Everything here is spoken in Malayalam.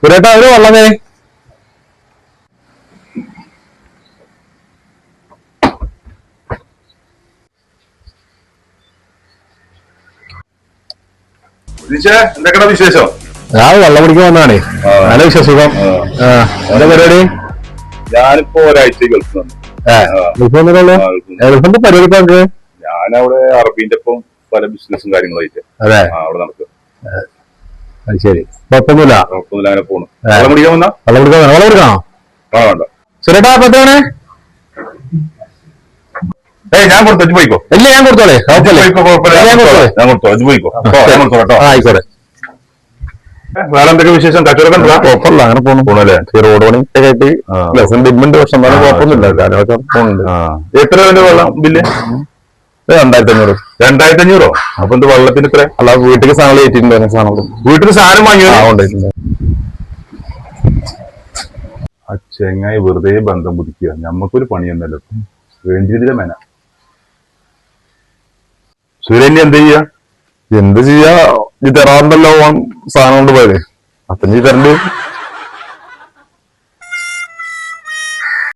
സുരേട്ടാ അവര് വള്ളമേ എന്തൊക്കെയാ വിശേഷം? ഞാൻ വെള്ളം കുടിക്കാൻ വന്നാണേ. നല്ല വിശേഷം. എന്താ പരിപാടി? ഞാനിപ്പോ ഒരാഴ്ച ഗൾഫ് വന്നു. ഗൾഫിന്റെ പരിപാടി? ഞാനവിടെ അറബീന്റെ ഒപ്പം പല ബിസിനസ്സും കാര്യങ്ങളായിട്ട് അവിടെ നടക്കും. അത് ശരി, കുഴപ്പമൊന്നുമില്ല. അങ്ങനെ പോണു. വെള്ളം കുടിക്കാൻ വന്നാ? വെള്ളം കുടിക്കാണോ? വേണ്ട. സുരേട്ടാ പറ്റാണേ? ഞാൻ കൊടുത്തു പോയിക്കോ. ഇല്ല, ഞാൻ കൊടുത്തോളേ. ആയിക്കോട്ടെ. വേറെ എന്തൊക്കെ വിശേഷം? കച്ചവടം കുഴപ്പമില്ല, അങ്ങനെ പോണല്ലേ. റോഡ് പണിയൊക്കെ ആയിട്ട് ഡിമ്മിന്റെ പ്രശ്നം എന്നാലും കുഴപ്പമൊന്നുമില്ല. കാര്യങ്ങളൊക്കെ പോകുന്നുണ്ട്. എത്ര വെള്ളം ബില്ല്? 2500. 2500? അപ്പൊ എന്ത് വെള്ളത്തിന് ഇത്ര? അല്ല, വീട്ടിലേക്ക് സാധനം ഏറ്റിട്ടുണ്ട്. വീട്ടിൽ സാധനം വാങ്ങിയോ? ആ ചെങ്ങായി വെറുതെ ബന്ധം പുതുക്കുക. ഞമ്മക്കൊരു പണിയൊന്നല്ലോ, വേണ്ടിയതിലെ മേന. സുരേന്ദ്ര എന്ത് ചെയ്യാ? ഈ തരാറുണ്ടല്ലോ സാധനം കൊണ്ട് പോയത്. 25 തരണ്ട്.